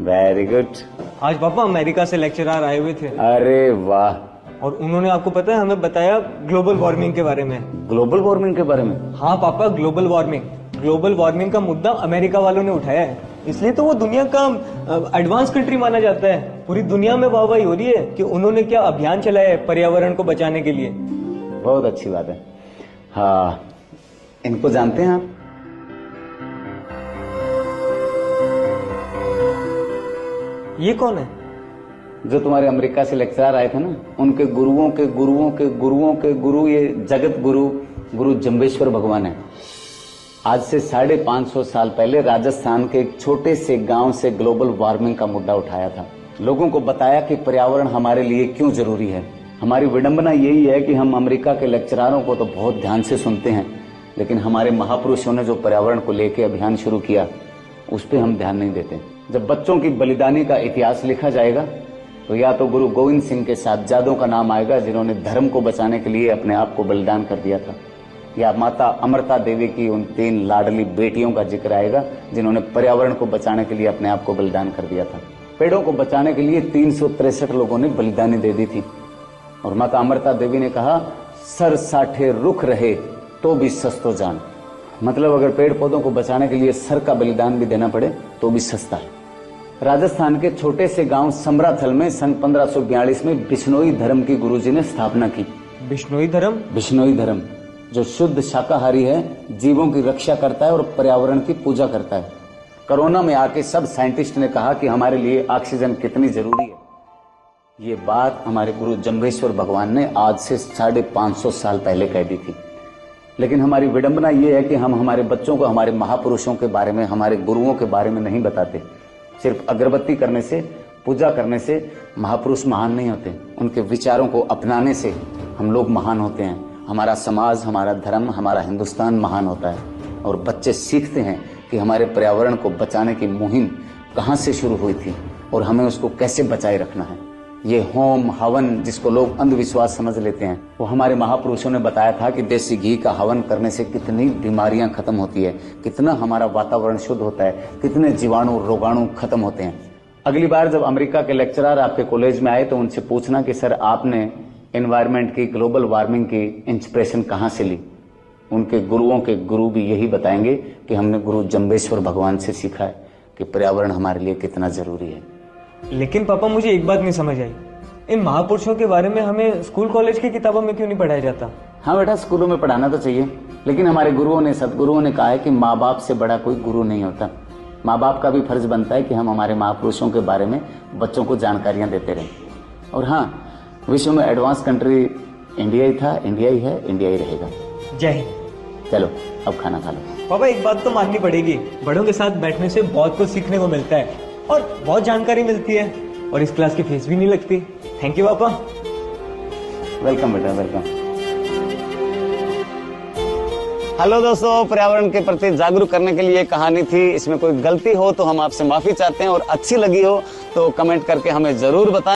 Very good. आज पापा America से लेक्चरर आए हुए थे। अरे वाह। और उन्होंने आपको पता है हमें बताया ग्लोबल वार्मिंग के बारे में। ग्लोबल वार्मिंग के बारे में? हाँ पापा, ग्लोबल वार्मिंग का मुद्दा अमेरिका वालों ने उठाया है, इसलिए तो वो दुनिया का एडवांस कंट्री माना जाता है। पूरी दुनिया में वाहवाही हो रही है कि उन्होंने क्या अभियान चलाया है पर्यावरण को बचाने के लिए। बहुत अच्छी बात है। हाँ, इनको जानते हैं आप? ये कौन है? जो तुम्हारे अमेरिका से लेक्चरर आए थे ना, उनके गुरुओं के गुरुओं के गुरुओं के गुरु, ये जगत गुरु जम्बेश्वर भगवान है। आज से 550 साल पहले राजस्थान के एक छोटे से गांव से ग्लोबल वार्मिंग का मुद्दा उठाया था। लोगों को बताया कि पर्यावरण हमारे लिए क्यों जरूरी है। हमारी विडंबना यही है कि हम अमेरिका के लेक्चररों को तो बहुत ध्यान से सुनते हैं, लेकिन हमारे महापुरुषों ने जो पर्यावरण को लेकर अभियान शुरू किया उस पर हम ध्यान नहीं देते। जब बच्चों की बलिदानी का इतिहास लिखा जाएगा तो या तो गुरु गोविंद सिंह के साहबजादों का नाम आएगा जिन्होंने धर्म को बचाने के लिए अपने आप को बलिदान कर दिया था, या माता अमृता देवी की उन 3 लाडली बेटियों का जिक्र आएगा जिन्होंने पर्यावरण को बचाने के लिए अपने आप को बलिदान कर दिया था। पेड़ों को बचाने के लिए 363 लोगों ने बलिदानी दे दी थी, और माता अमृता देवी ने कहा, सर साठे रुख रहे तो भी सस्तो जान। मतलब अगर पेड़ पौधों को बचाने के लिए सर का बलिदान भी देना पड़े तो भी सस्ता है। राजस्थान के छोटे से गांव समराथल में सन 1542 में बिश्नोई धर्म की गुरुजी ने स्थापना की। बिश्नोई धर्म जो शुद्ध शाकाहारी है, जीवों की रक्षा करता है और पर्यावरण की पूजा करता है। कोरोना में आके सब साइंटिस्ट ने कहा कि हमारे लिए ऑक्सीजन कितनी जरूरी है। ये बात हमारे गुरु जम्बेश्वर भगवान ने आज से 550 साल पहले कह दी थी। लेकिन हमारी विडंबना ये है कि हम हमारे बच्चों को हमारे महापुरुषों के बारे में, हमारे गुरुओं के बारे में नहीं बताते। सिर्फ अगरबत्ती करने से, पूजा करने से महापुरुष महान नहीं होते। उनके विचारों को अपनाने से हम लोग महान होते हैं। हमारा समाज, हमारा धर्म, हमारा हिंदुस्तान महान होता है। और बच्चे सीखते हैं कि हमारे पर्यावरण को बचाने की मुहिम कहाँ से शुरू हुई थी और हमें उसको कैसे बचाए रखना है। ये होम हवन जिसको लोग अंधविश्वास समझ लेते हैं, वो हमारे महापुरुषों ने बताया था कि देसी घी का हवन करने से कितनी बीमारियां खत्म होती है, कितना हमारा वातावरण शुद्ध होता है, कितने जीवाणु रोगाणु खत्म होते हैं। अगली बार जब अमेरिका के लेक्चरर आपके कॉलेज में आए तो उनसे पूछना कि सर आपने एनवायरमेंट की, ग्लोबल वार्मिंग की इंस्पिरेशन कहाँ से ली। उनके गुरुओं के गुरु भी यही बताएंगे कि हमने गुरु जम्बेश्वर भगवान से सीखा है कि पर्यावरण हमारे लिए कितना जरूरी है। लेकिन पापा मुझे एक बात नहीं समझ आई, इन महापुरुषों के बारे में हमें स्कूल कॉलेज की किताबों में क्यों नहीं पढ़ाया जाता? हाँ बेटा, स्कूलों में पढ़ाना तो चाहिए, लेकिन हमारे गुरुओं ने, सदगुरुओं ने कहा है कि माँ बाप से बड़ा कोई गुरु नहीं होता। माँ बाप का भी फर्ज बनता है कि हम हमारे महापुरुषों के बारे में बच्चों को जानकारियां देते रहें। और हाँ, विश्व में एडवांस कंट्री इंडिया ही था, इंडिया ही है, इंडिया ही रहेगा। जय हिंद। चलो अब खाना खा लो। पापा एक बात तो माननी पड़ेगी, बड़ों के साथ बैठने से बहुत कुछ सीखने को मिलता है और बहुत जानकारी मिलती है, और इस क्लास की फीस भी नहीं लगती। थैंक यू पापा। वेलकम बेटा, वेलकम। हेलो दोस्तों, पर्यावरण के प्रति जागरूक करने के लिए कहानी थी। इसमें कोई गलती हो तो हम आपसे माफी चाहते हैं, और अच्छी लगी हो तो कमेंट करके हमें जरूर बताएं।